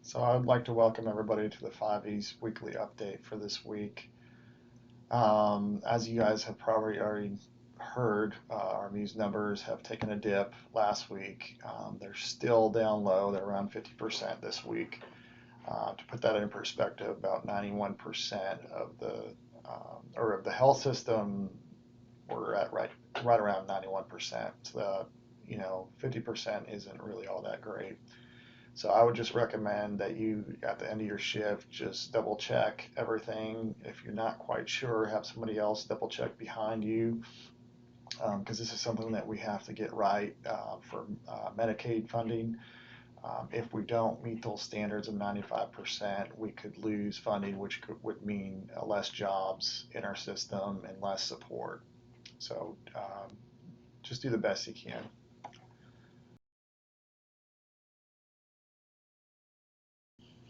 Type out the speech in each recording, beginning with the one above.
So I would like to welcome everybody to the 5Es weekly update for this week. As you guys have probably already heard, our news numbers have taken a dip last week. They're still down low. They're around 50% this week. To put that in perspective, about 91% of the health system, we're at right around 91%. So, 50% isn't really all that great. So I would just recommend that you, at the end of your shift, just double check everything. If you're not quite sure, have somebody else double check behind you, because this is something that we have to get right for Medicaid funding. If we don't meet those standards of 95%, we could lose funding, which would mean less jobs in our system and less support. So just do the best you can.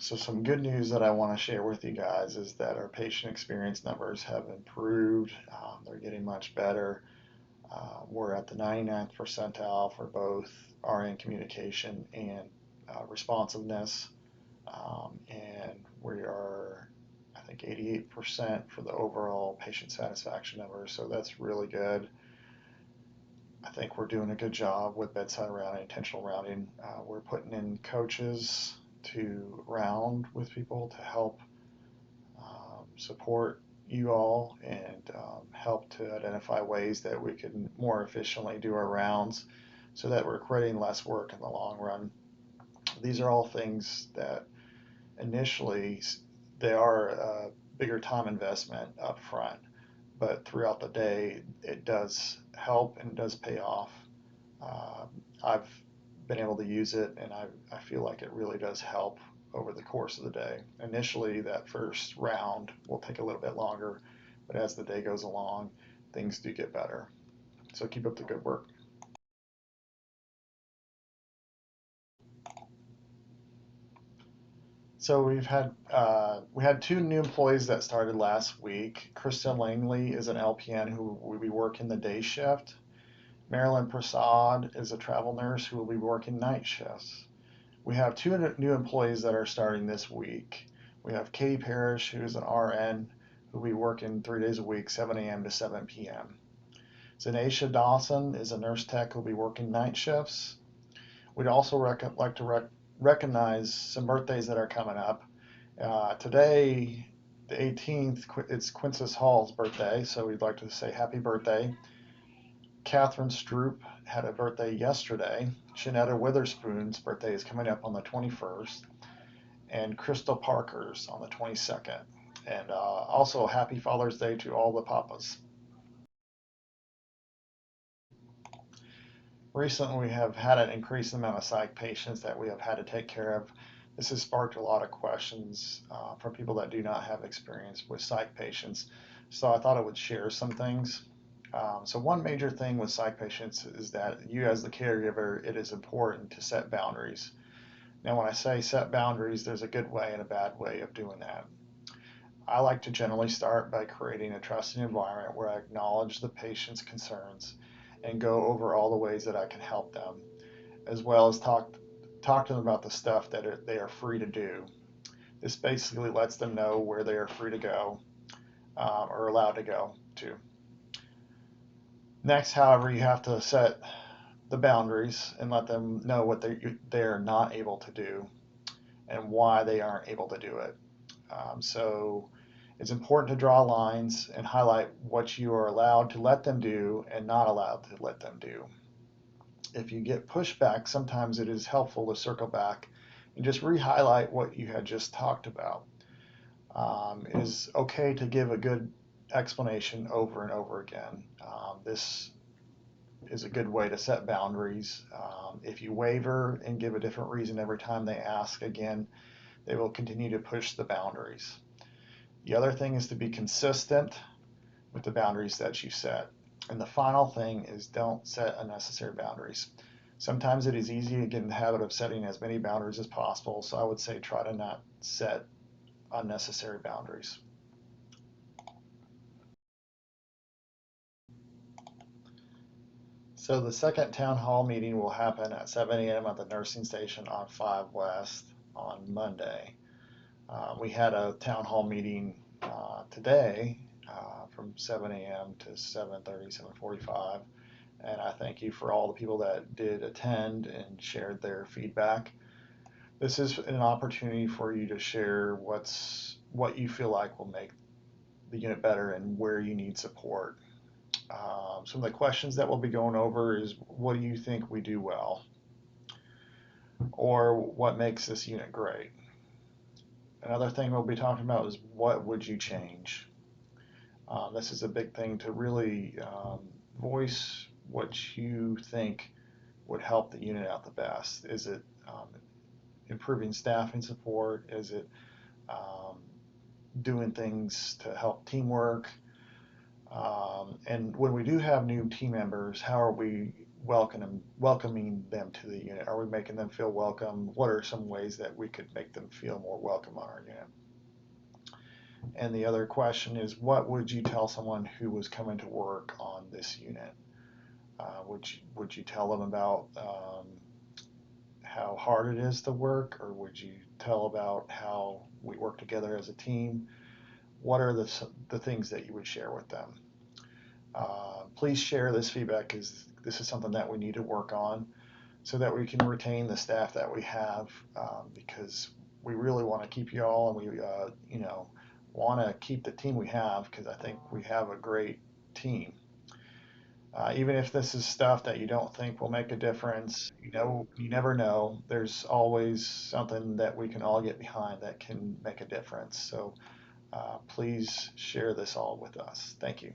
So some good news that I want to share with you guys is that our patient experience numbers have improved. They're getting much better. We're at the 99th percentile for both RN communication and responsiveness. And we are, I think, 88% for the overall patient satisfaction numbers. So that's really good. I think we're doing a good job with bedside rounding, intentional rounding. We're putting in coaches to round with people to help support you all and help to identify ways that we can more efficiently do our rounds so that we're creating less work in the long run. These are all things that initially they are a bigger time investment up front, but throughout the day it does help and it does pay off. I've been able to use it, and I feel like it really does help over the course of the day. Initially, that first round will take a little bit longer, but as the day goes along, things do get better. So keep up the good work. So we had two new employees that started last week. Kristen Langley is an LPN who will be working the day shift. Marilyn Prasad is a travel nurse who will be working night shifts. We have two new employees that are starting this week. We have Katie Parrish, who is an RN, who will be working 3 days a week, 7 a.m. to 7 p.m. Zanaisha Dawson is a nurse tech who will be working night shifts. We'd also like to recognize some birthdays that are coming up. Today, the 18th, it's Quintus Hall's birthday, so we'd like to say happy birthday. Catherine Stroop had a birthday yesterday. Shanetta Witherspoon's birthday is coming up on the 21st. And Crystal Parker's on the 22nd. And also happy Father's Day to all the papas. Recently, we have had an increased amount of psych patients that we have had to take care of. This has sparked a lot of questions from people that do not have experience with psych patients. So I thought I would share some things. So one major thing with psych patients is that you as the caregiver, it is important to set boundaries. Now when I say set boundaries, there's a good way and a bad way of doing that. I like to generally start by creating a trusting environment where I acknowledge the patient's concerns and go over all the ways that I can help them, as well as talk to them about the stuff that they are free to do. This basically lets them know where they are free to go or allowed to go to. Next, however, you have to set the boundaries and let them know what they're not able to do and why they aren't able to do it. So it's important to draw lines and highlight what you are allowed to let them do and not allowed to let them do. If you get pushback, sometimes it is helpful to circle back and just re-highlight what you had just talked about. It is okay to give a good explanation over and over again. This is a good way to set boundaries. If you waver and give a different reason every time they ask again, they will continue to push the boundaries. The other thing is to be consistent with the boundaries that you set. And the final thing is don't set unnecessary boundaries. Sometimes it is easy to get in the habit of setting as many boundaries as possible, so I would say try to not set unnecessary boundaries. So the second town hall meeting will happen at 7 a.m. at the nursing station on 5 West on Monday. We had a town hall meeting today from 7 a.m. to 7:30, 7:45, and I thank you for all the people that did attend and shared their feedback. This is an opportunity for you to share what you feel like will make the unit better and where you need support. Some of the questions that we'll be going over is, what do you think we do well? Or what makes this unit great? Another thing we'll be talking about is, what would you change? This is a big thing to really voice what you think would help the unit out the best. Is it improving staffing support? Is it um, doing things to help teamwork? And when we do have new team members, how are we welcoming them to the unit? Are we making them feel welcome? What are some ways that we could make them feel more welcome on our unit? And the other question is, what would you tell someone who was coming to work on this unit? Would you tell them about how hard it is to work, or would you tell about how we work together as a team? What are the things that you would share with them? Please share this feedback, because this is something that we need to work on so that we can retain the staff that we have, because we really want to keep you all, and we want to keep the team we have, because I think we have a great team. Even if this is stuff that you don't think will make a difference, you never know. There's always something that we can all get behind that can make a difference. So please share this all with us. Thank you.